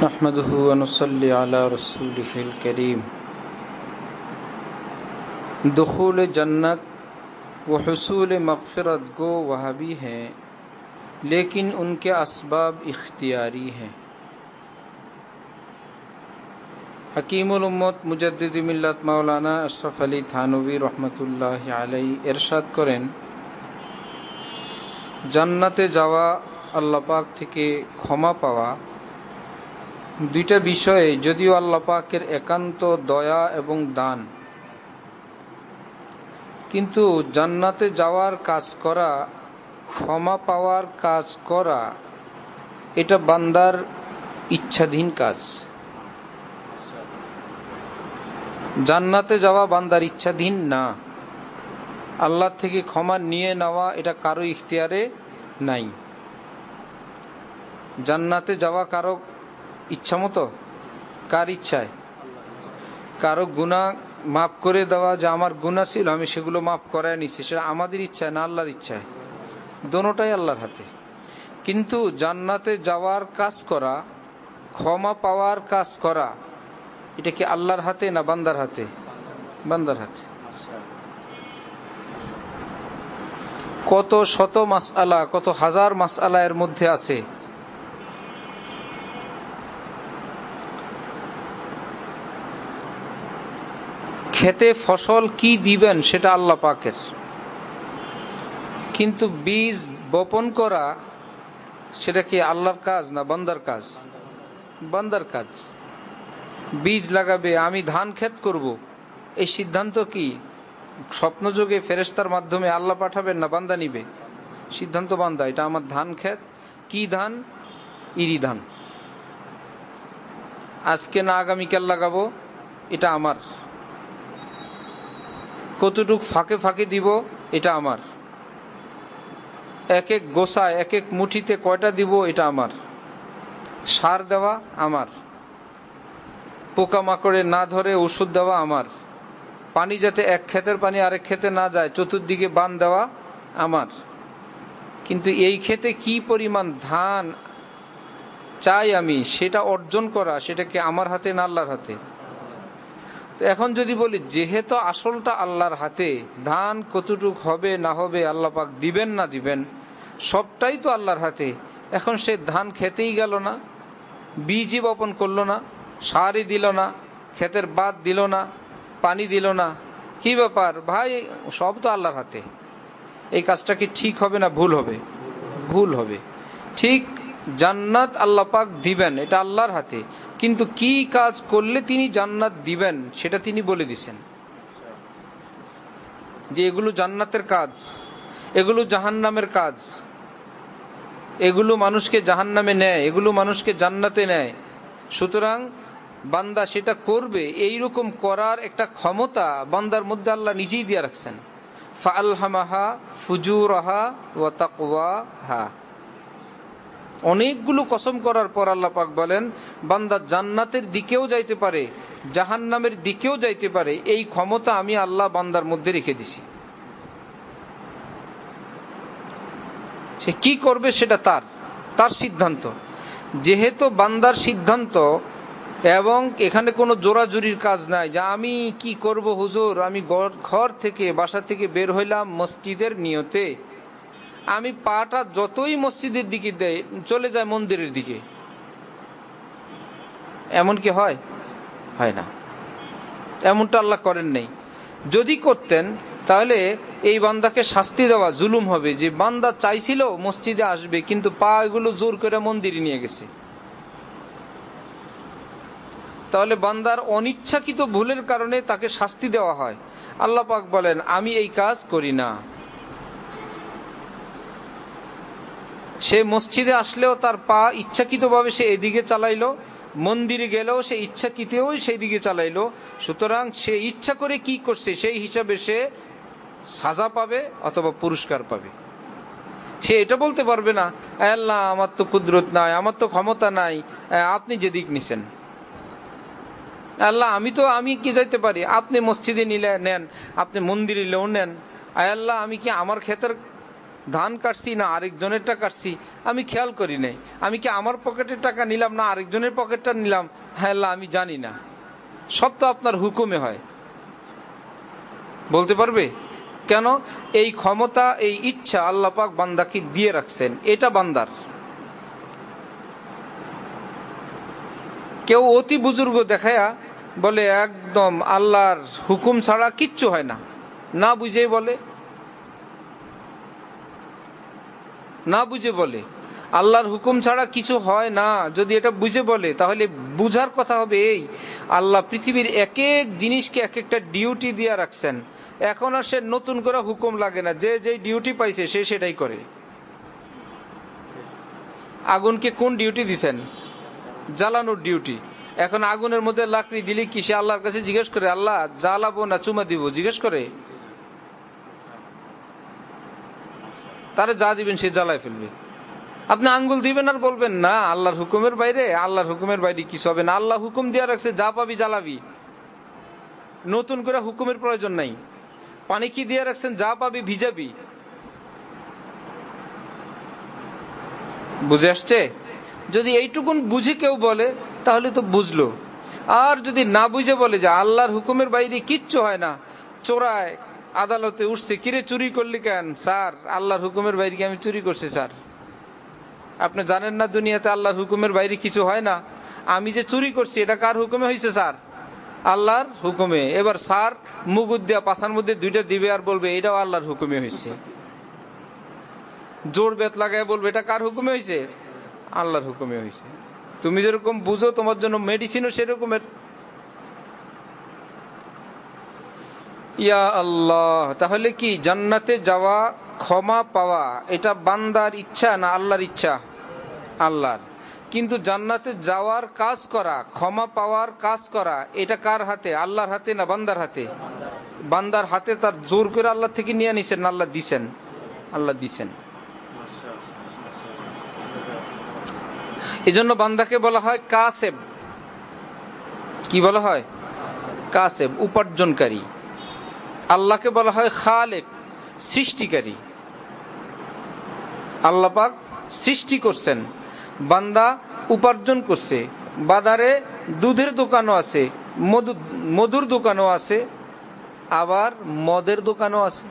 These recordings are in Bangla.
नहमदुहु व नुसल्ली अला रसूलिहिल करीम। दुखूल जन्नत व हुसूल मग़फ़िरत गो वह भी हैं, लेकिन उनके असबाब इख्तियारी हैं। हकीमुल उम्मत मुजद्दिद मिल्लत मौलाना अशरफ अली थानवी रहमतुल्लाहि अलैहि इरशाद करें, জান্নাতে যাওয়া আল্লাহ পাক থেকে ক্ষমা পাওয়া দুইটা বিষয়ে যদিও আল্লাহ পাকের একান্ত দয়া এবং দান, কিন্তু জান্নাতে যাওয়ার কাজ করা, ক্ষমা পাওয়ার কাজ করা, এটা বান্দার ইচ্ছাধীন কাজ। জান্নাতে যাওয়া বান্দার ইচ্ছাধীন না। আল্লাহ থেকে ক্ষমা নিয়ে নেওয়া এটা কারো ইখতিয়ারে নাই। জান্নাতে যাওয়া কারো ইচ্ছা মতো, কার ইচ্ছায়? কারো গুনাহ মাফ করে দেওয়া, যে আমার গুনাহ ছিল আমি সেগুলো মাফ করায় নিছি, সেটা আমাদের ইচ্ছায় না আল্লাহর ইচ্ছায়? দোনোটাই আল্লাহর হাতে। কিন্তু জান্নাতে যাওয়ার কাজ করা, ক্ষমা পাওয়ার কাজ করা, এটা কি আল্লাহর হাতে না বান্দার হাতে? বান্দার হাতে। কত শত মাসআলা, কত হাজার মাসআলা এর মধ্যে আছে। খেতে ফসল কি দিবেন সেটা আল্লাহ পাকের, কিন্তু বীজ বপন করা সেটা কি আল্লাহর কাজ না বান্দার কাজ? বান্দার কাজ। বীজ লাগাবে, আমি ধান ক্ষেত করব, এই সিদ্ধান্ত কি স্বপ্নযোগে ফেরেশতার মাধ্যমে আল্লাহ পাঠাবেন না বান্দা নিবে? সিদ্ধান্ত বান্দা, এটা আমার ধান ক্ষেত। কি ধান? ইরি ধান। আজকে না আগামীকাল লাগাবো, এটা আমার। কতটুক ফাঁকে ফাঁকে দিব, এটা আমার। এক এক গোছায়, এক এক মুঠিতে কয়টা দিব, এটা আমার। সার দেওয়া আমার, পোকামাকড়ে না ধরে ওষুধ দেওয়া আমার, পানি যাতে এক ক্ষেতের পানি আরেক ক্ষেতে না যায় চতুর্দিকে বাঁধ দেওয়া আমার। কিন্তু এই ক্ষেতে কি পরিমাণ ধান চাই আমি, সেটা অর্জন করা, সেটা কি আমার হাতে না আল্লাহর হাতে? তো এখন যদি বলি যেহেতু আসলটা আল্লাহর হাতে, ধান কতটুক হবে না হবে আল্লাহ পাক দিবেন না দিবেন, সবটাই তো আল্লাহর হাতে। এখন সে ধান খেতেই গেল না, বীজই বপন করলো না, সারই দিল না, ক্ষেতের বাদ দিল না, পানি দিল না, কি ব্যাপার ভাই? সব তো আল্লাহর হাতে। এই কাজটা কি ঠিক হবে না ভুল হবে? ভুল হবে। ঠিক জান্নাত আল্লাহ পাক দিবেন, এটা আল্লাহর হাতে, কিন্তু কি কাজ করলে তিনি জান্নাত দিবেন সেটা তিনি বলে দিছেন, যে এগুলো জান্নাতের কাজ, এগুলো জাহান্নামের কাজ, এগুলো মানুষকে জাহান্নামে নেয়, এগুলো মানুষকে জান্নাতে নেয়। সুতরাং বান্দা সেটা করবে, এইরকম করার একটা ক্ষমতা বান্দার মধ্যে আল্লাহ নিজেই দিয়ে রাখছেন। ফাআলহামাহা ফুজুরাহা ওয়া তাকওয়াহা। অনেকগুলো কসম করার পর আল্লাহ পাক বলেন, বান্দা জান্নাতের দিকেও যাইতে পারে, জাহান্নামের দিকেও যাইতে পারে, এই ক্ষমতা আমি আল্লাহ বান্দার মধ্যে রেখে দিছি। সে কি করবে সেটা তার সিদ্ধান্ত। যেহেতু বান্দার সিদ্ধান্ত, এবং এখানে কোনো জোরাজুরির কাজ নাই যে আমি কি করব হুজুর, আমি ঘর থেকে বাসা থেকে বের হইলাম মসজিদের নিয়তে, আমি পাটা যতই মসজিদের দিকে দেয় চলে যায় মন্দিরের দিকে, এমন কি হয়? হয় না। এমনটা আল্লাহ করেন নাই। যদি করতেন তাহলে এই বান্দাকে শাস্তি দেওয়া জুলুম হবে, যে বান্দা চাইছিল মসজিদে আসবে কিন্তু পা এগুলো জোর করে মন্দিরে নিয়ে গেছে। তাহলে বান্দার অনিচ্ছাকৃত ভুলের কারণে তাকে শাস্তি দেওয়া হয়। আল্লাহ পাক বলেন আমি এই কাজ করি না। সে মসজিদে আসলেও তার পা ইচ্ছাকৃতভাবে সে এদিকে চালাইলো, মন্দিরে গেলেও সে ইচ্ছাকৃতও সেই দিকে চালাইলো। সুতরাং সে ইচ্ছা করে কি করছে সেই হিসাবে সে সাজা পাবে অথবা পুরস্কার পাবে। সে এটা বলতে পারবে না আল্লাহ আমার তো কুদরত নাই, আমার তো ক্ষমতা নাই, আপনি যেদিক নিছেন। আল্লাহ আমি কি যাইতে পারি, আপনি মসজিদে নিলে নেন, আপনি মন্দিরে নিলেও নেন। আল্লাহ আমি কি আমার ক্ষেতের ধান কাটছি না আরেকজনেরটা কাটছি আমি খেয়াল করি নাই। আমি কি আমার পকেটের টাকা নিলাম না আরেকজনের পকেটটা নিলাম? হ্যাঁ আল্লাহ আমি জানি না। সব তো আপনার হুকুমে হয়। বলতে পারবে কেন? এই ক্ষমতা, এই ইচ্ছা আল্লাহ পাক বান্দাকে দিয়ে রাখছেন, এটা বান্দার। কেউ অতি বুজুর্গ দেখায়া বলে একদম আল্লাহর হুকুম ছাড়া কিচ্ছু হয় না, না বুঝে বলে, না বুঝে বলে আল্লাহর হুকুম ছাড়া কিছু হয় না। যদি এটা বুঝে বলে তাহলে বুঝার কথা হবে এই, আল্লাহ পৃথিবীর এক এক জিনিসকে এক একটা ডিউটি দিয়ে রাখছেন। এখন আর সে নতুন করে হুকুম লাগে না, যে যে ডিউটি পাইছে সে সেটাই করে। আগুনকে কোন ডিউটি দিছেন? জ্বালানোর ডিউটি। এখন আগুনের মধ্যে লাকড়ি দিলে কি সে আল্লাহর কাছে জিজ্ঞেস করে আল্লাহ জ্বালাবো না চুমা দিব? জিজ্ঞেস করে? তারে যা দিবেন সে জ্বালায় ফেলবে। আপনি আঙ্গুল দিবেন আর বলবেন না আল্লাহর হুকুমের বাইরে, আল্লাহর হুকুমের বাইরে কিছু হবে না, আল্লাহ হুকুম দিয়ে রাখছে যা পাবি জ্বালাবি, নতুন করে হুকুমের প্রয়োজন নাই। পানি কি দিয়ে রাখছেন? যা পাবি ভিজাবি। বুঝে আসছে? যদি এইটুকুন বুঝে কেউ বলে তাহলে তো বুঝলো। আর যদি না বুঝে বলে যে আল্লাহর হুকুমের বাইরে কিচ্ছু হয় না, চোরায় আদালতে উঠছে, কিরে চুরি করলি কেন? স্যার আল্লাহর হুকুমের বাইরে আমি চুরি করছি স্যার। আপনি জানেন না দুনিয়াতে আল্লাহর হুকুমের বাইরে কিছু হয় না? আমি যে চুরি করছি এটা কার হুকুমে হয়েছে স্যার? আল্লাহর হুকুমে। এবার স্যার মুগুদ দিয়া পাছার মধ্যে দুইটা দিবে আর বলবে এটাও আল্লাহর হুকুমে হয়েছে। জোর বেত লাগায় বলবে এটা কার হুকুমে হয়েছে? আল্লাহর হুকুমে হয়েছে। তুমি যেরকম বুঝো তোমার জন্য মেডিসিনও সেরকমের। ইয়া আল্লাহ, তাহলে কি জান্নাতে যাওয়া, ক্ষমা পাওয়া এটা বান্দার ইচ্ছা না আল্লাহর ইচ্ছা? আল্লাহর। কিন্তু জান্নাতে যাওয়ার কাজ করা, ক্ষমা পাওয়ার কাজ করা এটা কার হাতে? আল্লাহর হাতে না বান্দার হাতে? বান্দার হাতে। তার জোর করে আল্লাহ থেকে নিয়ে নিছেন না আল্লাহ দিছেন? আল্লাহ দিছেন। এজন্য বান্দাকে বলা হয় কাসেব। কি বলা হয়? কাসেব, উপার্জনকারী। আল্লাহকে বলা হয় খালেক, সৃষ্টিকারী। আল্লাহ পাক সৃষ্টি করছেন, বান্দা উপার্জন করছে। বাজারে দুধের দোকানও আছে, মধুর দোকানও আছে, আবার মদের দোকানও আছে।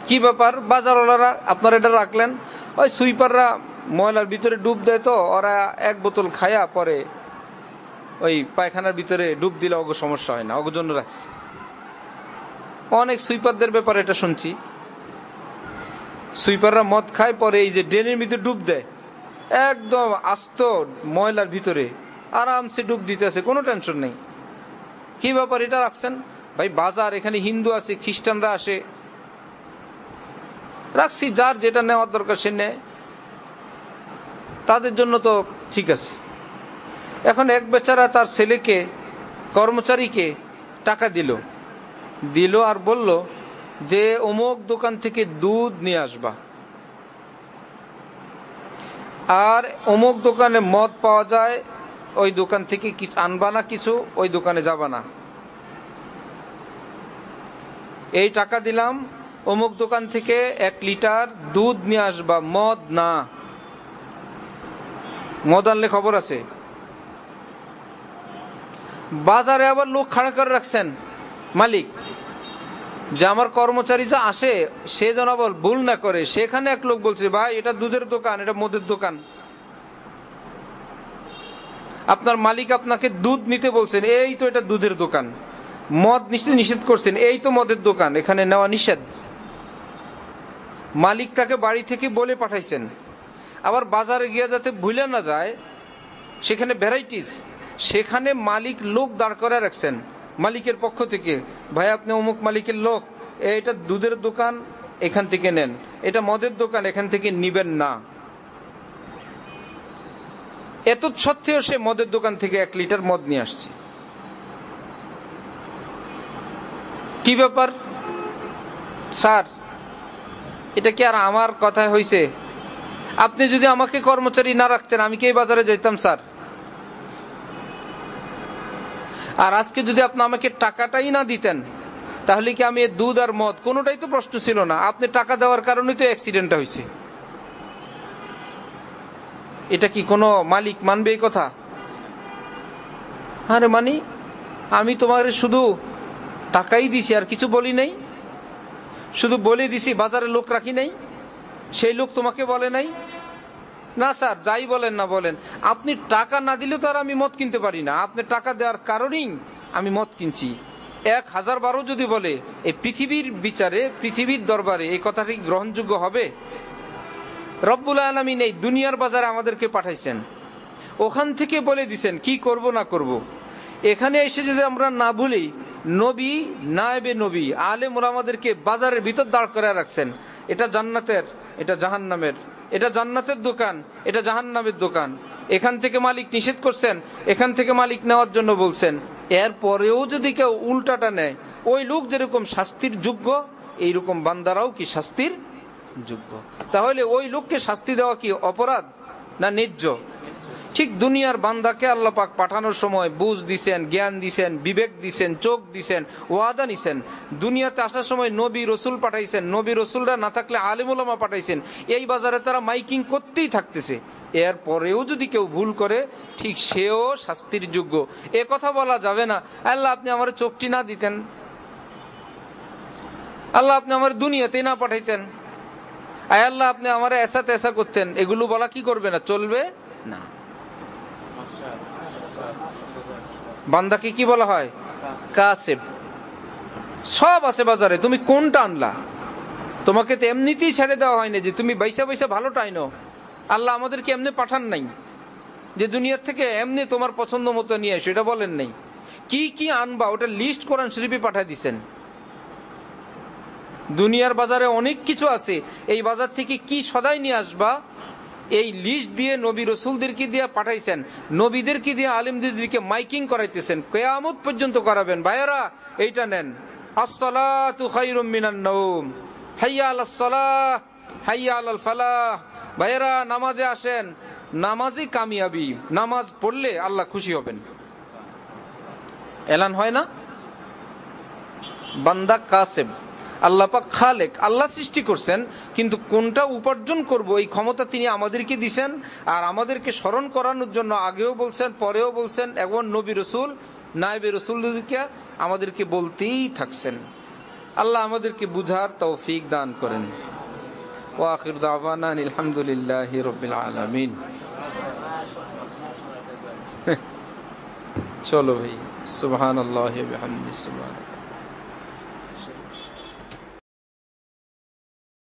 কি ব্যাপার? বাজারওয়ালারা আপনারা এটা রাখলেন, ওই সুইপাররা ময়লার ভিতরে ডুব দেয়, তো ওরা এক বোতল খায়া পরে ওই পায়খানার ভিতরে ডুব দিলে অগ সমস্যা হয় না, অগর জন্য রাখছে। অনেক সুইপারদের ব্যাপারে এটা শুনছি, সুইপাররা মদ খায় পরে এই যে ড্রেনের ভিতরে ডুব দেয়, একদম আস্ত ময়লার ভিতরে আরামসে ডুব দিতেছে, কোনো টেনশন নেই। কি ব্যাপার এটা রাখছেন? ভাই বাজার, এখানে হিন্দু আছে, খ্রিস্টানরা আসে, রাখছি, যার যেটা নেওয়ার দরকার সে নেয়, তাদের জন্য তো ঠিক আছে। এখন এক বেচারা তার ছেলেকে, কর্মচারীকে টাকা দিল আর বলল যে অমুক দোকান থেকে দুধ নিয়ে আসবা, আর অমুক দোকানে মদ পাওয়া যায়, ওই দোকান থেকে আনবা না কিছু, ওই দোকানে যাবা না। এই টাকা দিলাম, অমুক দোকান থেকে 1 লিটার দুধ নিয়ে আসবা, মদ না। মদ আনলে খবর আছে। বাজারে আবার লোক খাড়া করে রাখছেন মালিক, যে আমার কর্মচারী যা আসে সে যেন আবার ভুল না করে। সেখানে এক লোক বলছে ভাই এটা দুধের দোকান, এটা মদের দোকান। আপনার মালিক আপনাকে দুধ নিতে বলছেন, এই তো এটা দুধের দোকান। মদ নিষেধ করছেন, এই তো মদের দোকান, এখানে নেওয়া নিষেধ। মালিক তাকে বাড়ি থেকে বলে পাঠাইছেন। আবার বাজারে গিয়ে যাতে ভুলে না যায়, সেখানে ভ্যারাইটিস, সেখানে মালিক লোক দাঁড় করে রাখছেন মালিকের পক্ষ থেকে, ভাই আপনি অমুক মালিকের লোক, এটা দুধের দোকান, এখান থেকে নেন, এটা মদের দোকান, এখান থেকে নিবেন না। এত সত্ত্বেও সে মদের দোকান থেকে 1 লিটার মদ নিয়ে আসছে। কি ব্যাপার স্যার? এটা কি আর আমার কথা হইছে? আপনি যদি আমাকে কর্মচারী না রাখতেন আমি কি এই বাজারে যেতাম স্যার? আর আজকে যদি আপনি আমাকে টাকাটাই না দিতেন তাহলে কি আমি দুধ আর মদ কোনোটাই তো প্রশ্ন ছিল না, আপনি টাকা দেওয়ার কারণেই তো অ্যাক্সিডেন্টটা হয়েছে। এটা কি কোনো মালিক মানবে এই কথা? আরে মানি, আমি তোমার শুধু টাকাই দিছি আর কিছু বলি নাই, শুধু বলে দিছি, বাজারে লোক রাখি নাই, সেই লোক তোমাকে বলে নাই? না স্যার, যাই বলেন না বলেন, আপনি টাকা না দিলে তো আর আমি মদ কিনতে পারি না, আপনি টাকা দেওয়ার কারণেই আমি মদ কিনছি। 1000 বারও যদি বলে, এই পৃথিবীর বিচারে, পৃথিবীর দরবারে এই কথাটি গ্রহণযোগ্য হবে? রব্বুল আলামিন এই দুনিয়ার বাজারে আমাদেরকে পাঠাইছেন, ওখান থেকে বলে দিছেন কি করব না করব। এখানে এসে যদি আমরা না ভুলি, নবী, নায়েবে নবী, আলেম ওলামাদেরকে বাজারের ভিতর দাঁড় করে রাখছেন, এটা জান্নাতের, এটা জাহান্নামের, এটা জান্নাতের দোকান, এটা জাহান্নামের দোকান, এখান থেকে মালিক নিষেধ করছেন, এখান থেকে মালিক নেওয়ার জন্য বলছেন। এরপরেও যদি কেউ উল্টাটা নেয়, ওই লোক যেরকম শাস্তির যোগ্য, এইরকম বান্দারাও কি শাস্তির যোগ্য। তাহলে ওই লোককে শাস্তি দেওয়া কি অপরাধ না ন্যায্য? ঠিক দুনিয়ার বান্দাকে আল্লাহ পাক পাঠানোর সময় বুঝ দিছেন, জ্ঞান দিছেন, বিবেক দিছেন, চোখ দিছেন, ওয়াদা নিছেন। দুনিয়াতে আসার সময় নবী রসুল পাঠাইছেন, নবী রসুলরা না থাকলে আলেম ওলামা পাঠাইছেন। এই বাজারে তারা মাইকিং করতেই থাকতেছে। এর পরেও যদি কেউ ভুল করে, ঠিক সেও শাস্তির যোগ্য। এ কথা বলা যাবে না, আল্লাহ আপনি আমার চোখটি না দিতেন, আল্লাহ আপনি আমার দুনিয়াতে না পাঠাইতেন, আয় আল্লাহ আপনি আমার এসা তেসা করতেন, এগুলো বলা কি করবে না, চলবে না। বান্দাকে কি বলা হয়? কাসেব। সব আছে বাজারে, তুমি কোনটা আনলা? তোমাকে তো এমনিতেই ছেড়ে দেওয়া হয়নি যে তুমি বাইসা বাইসা ভালোটা আইনো। আল্লাহ আমাদেরকে এমনি পাঠান নাই যে দুনিয়ার থেকে এমনি তোমার পছন্দ মতো নিয়ে এসো, এটা বলেন নাই। কি কি আনবা ওটা লিস্ট কোরআন শরীফে পাঠিয়ে দিচ্ছেন। দুনিয়ার বাজারে অনেক কিছু আছে, এই বাজার থেকে কি সদাই নিয়ে আসবা, এই লিস্ট দিয়ে নবী রসুলদেরকে দিয়ে পাঠাইছেন, নবীদেরকে দিয়ে আলেমদেরকে মাইকিং করাইতেছেন, কিয়ামত পর্যন্ত করাবেন। ভাইয়েরা এইটা নেন, আসসালাতু খায়রুম মিনান নাওম, হাইয়া আলাস সালাহ, হাইয়া আলাল ফালাহ। ভাইয়েরা নামাজে আসেন, নামাজই কামিয়াবি, নামাজ পড়লে আল্লাহ খুশি হবেন। এলান হয় না? বান্দা কাসেব, আল্লাহ পাক খালেক, আল্লাহ সৃষ্টি করছেন, কিন্তু কোনটা উপার্জন করব এই ক্ষমতা তিনি আমাদেরকে দিছেন। আর আমাদেরকে স্মরণ করানোর জন্য আগেও বলছেন, পরেও বলছেন, এবং নবী রসুল, নায়েবে রসুলকে আমাদেরকে বলতেই থাকছেন। আল্লাহ আমাদেরকে বুঝার তৌফিক দান করেন। ওয়া আখির দাওয়ানা আলহামদুলিল্লাহি রাব্বিল আলামিন। চলো ভাই, সুবহানাল্লাহি ওয়া বিহামদিহি, সুবহানাল্লাহ।